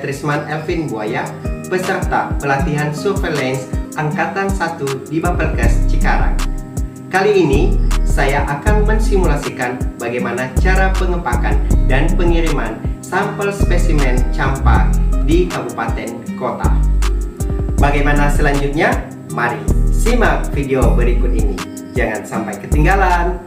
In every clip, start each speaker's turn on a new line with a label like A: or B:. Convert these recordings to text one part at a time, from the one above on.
A: Trisman Elvin Buaya, peserta pelatihan surveillance Angkatan 1 di Bapelkes Cikarang. Kali ini, saya akan mensimulasikan bagaimana cara pengepakan dan pengiriman sampel spesimen campak di kabupaten kota. Bagaimana selanjutnya? Mari simak video berikut ini. Jangan sampai ketinggalan.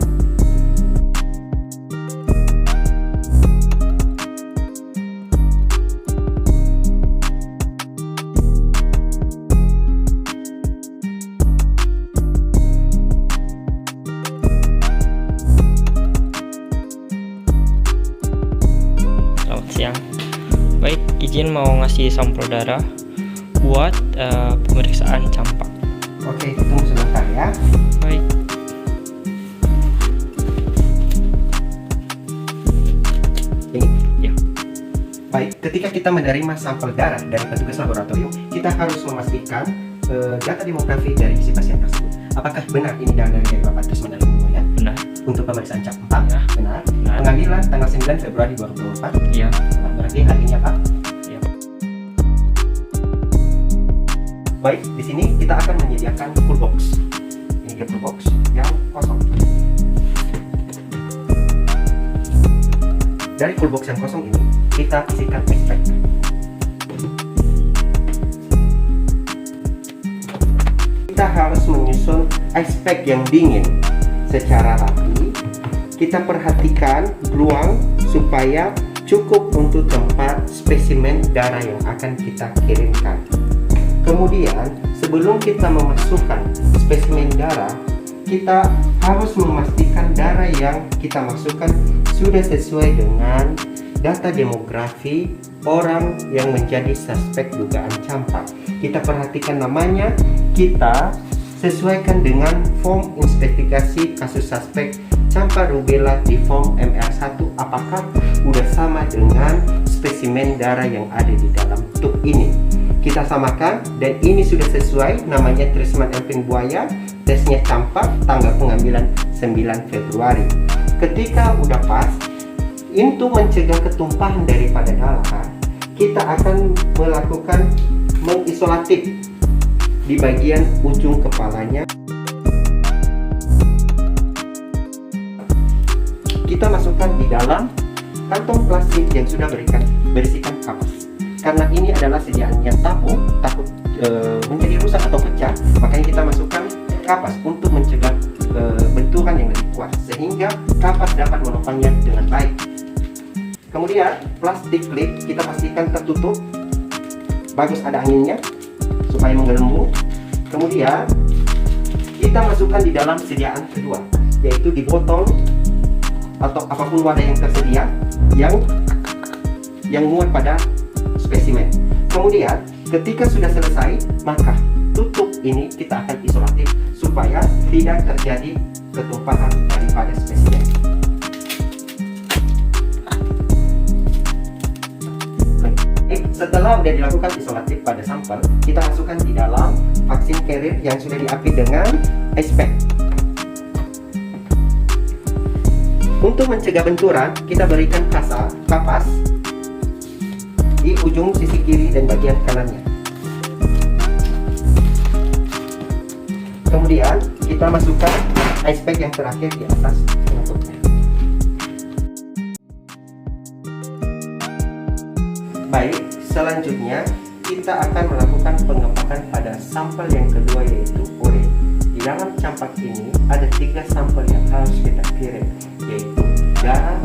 B: Selamat siang. Baik, izin mau ngasih sampel darah buat pemeriksaan campak.
A: Oke, tunggu sebentar ya.
B: Baik.
A: Ini.
B: Ya.
A: Baik, ketika kita menerima sampel darah dari petugas laboratorium, kita harus memastikan data demografi dari si pasien tersebut. Apakah benar ini darah dari Bapak Trisman Elvin Buaya?
B: Benar.
A: Untuk pemeriksaan campak?
B: Ya.
A: Benar.
B: Benar.
A: Pengambilan tanggal 9 Februari 2024?
B: Iya.
A: Nah, berarti hari ini ya, Pak?
B: Iya.
A: Baik, di sini kita akan menyediakan full box. Ini dia full box yang kosong. Dari full box yang kosong ini, kita isikan ekstrak. Kita harus menyusun ekstrak yang dingin secara rapi. Kita perhatikan ruang supaya cukup untuk tempat spesimen darah yang akan kita kirimkan. Kemudian, sebelum kita memasukkan spesimen darah, kita harus memastikan darah yang kita masukkan sudah sesuai dengan data demografi orang yang menjadi suspek dugaan campak. Kita perhatikan namanya, kita sesuaikan dengan form investigasi kasus suspek campak rubella di form MR1, apakah sudah sama dengan spesimen darah yang ada di dalam tub ini. Kita samakan dan ini sudah sesuai, namanya Trisman Elvin Buaya, tesnya campak, tanggal pengambilan 9 Februari. Ketika udah pas, untuk mencegah ketumpahan daripada darah, kita akan melakukan mengisolatif di bagian ujung kepalanya. Kita masukkan di dalam kantong plastik yang sudah berisikan kapas. Karena ini adalah sediaannya tabung, takut menjadi rusak atau pecah, makanya kita masukkan kapas untuk mencegah benturan yang lebih kuat, sehingga kapas dapat menopangnya dengan baik. Kemudian plastik klip kita pastikan tertutup, bagus ada anginnya supaya menggelembung. Kemudian kita masukkan di dalam sediaan kedua, yaitu di botol atau apapun wadah yang tersedia yang muat pada spesimen. Kemudian ketika sudah selesai, maka tutup ini kita akan isolatif supaya tidak terjadi ketumpahan daripada spesimen. Setelah sudah dilakukan isolatif pada sampel, kita masukkan di dalam vaksin carrier yang sudah diapit dengan ice pack. Untuk mencegah benturan, kita berikan kapas di ujung sisi kiri dan bagian kanannya. Kemudian kita masukkan ice pack yang terakhir di atas penutupnya. Baik, selanjutnya kita akan melakukan pengepakan pada sampel yang kedua, yaitu urin. Di dalam campak ini ada 3 sampel yang harus kita kirim, yaitu darah,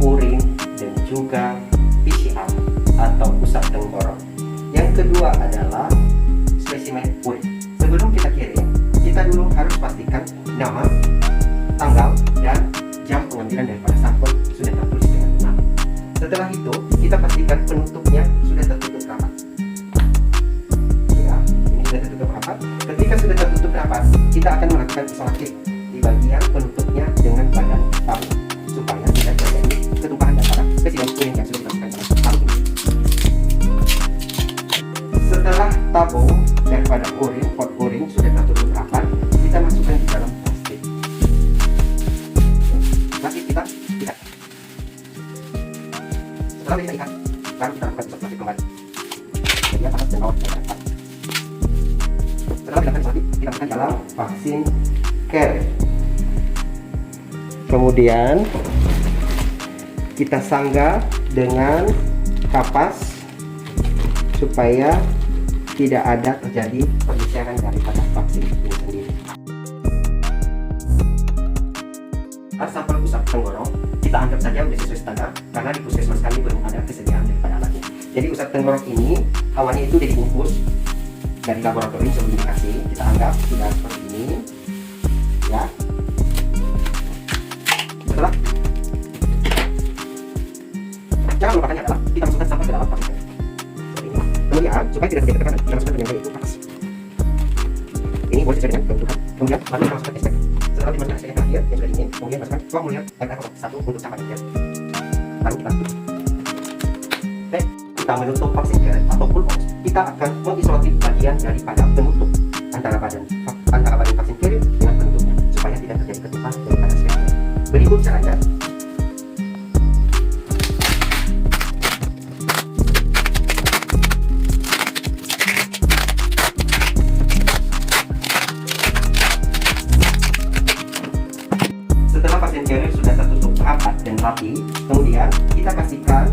A: urin, dan juga PCR atau pusat tenggorok. Yang kedua adalah spesimen urin. Sebelum kita kirim, kita dulu harus pastikan nama, tanggal, dan jam pengambilan daripada sampel sudah tertulis dengan benar. Setelah itu, kita pastikan penutupnya sudah tertutup rapat. Sudah, ini sudah tertutup rapat. Ketika sudah tertutup rapat, kita akan melakukan isolatif di bagian penutupnya dengan badan tabung supaya tidak terjadi ketumpahan antara spesimen urin yang sudah dimasukkan dalam tabung ini. Setelah tabung daripada urin, pot urin sudah tertutup rapat, kita masukkan di dalam plastik. Plastik kita ikat. Setelah kita ikat, baru kita lakukan isolatif kembali. bagian atas dan bawah yang atas. Setelah dilakukan isolasi, kita masukkan dalam vaksin carrier. Kemudian kita sanggah dengan kapas supaya tidak ada terjadi pergeseran daripada vaksin ini sendiri. Sampel pusat tenggorok kita anggap saja sudah sesuai standar karena di puskesmas kami belum ada kesediaan daripada alatnya. Jadi pusat tenggorok ini awalnya itu sudah dibungkus dari laboratorium sebelum dikasih. Kita anggap sudah seperti ini, ya. Setelah cara melupakannya adalah kita masukkan sampel ke dalam vaksin seperti ini. Kemudian supaya tidak terjadi tekanan, kita masukkan dengan yaitu panas. Ini boleh sesuai dengan kebutuhan. Kemudian lalu kita masukkan SPK. Setelah dimasukkan SPK terakhir yang sudah dingin, kemudian masukkan formulir air alkohol 1 untuk campak air. Lalu kita tutup. Oke, kita menutup vaksin carrier atau full box. Kita akan mengisolasi bagian daripada penutup antara badan vaksin carrier dengan penutupnya supaya tidak terjadi ketumpahan daripada SPK. Berikut caranya. Setelah vaksin carrier sudah tertutup rapat dan rapi, kemudian kita kasihkan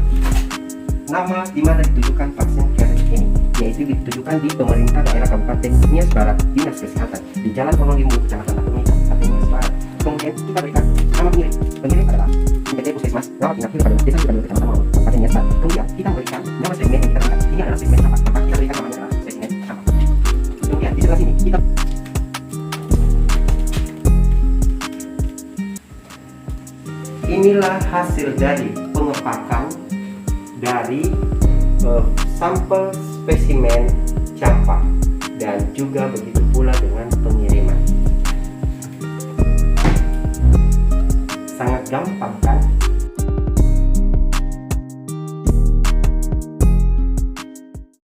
A: nama di mana ditujukan vaksin carrier ini, yaitu ditujukan di pemerintah daerah Kabupaten Nias Barat, Dinas Kesehatan, di Jalan Pronolimbu, Kecamatan Takumi, Kabupaten Nias Barat. Kemudian kita berikan nama pengirim. Pengirim adalah PT Puskesmas Rawat Inap Hilir Desa Cipadul, Kecamatan Pronolimbu, Kabupaten Nias Barat. Kemudian kita berikan nama segmen yang kita berikan. Ini adalah segmen campak, maka kita berikan namanya adalah segmen campak. Kemudian di sebelah sini kita inilah hasil dari pengepakan dari sampel spesimen campak dan juga begitu pula dengan pengiriman. Sangat gampang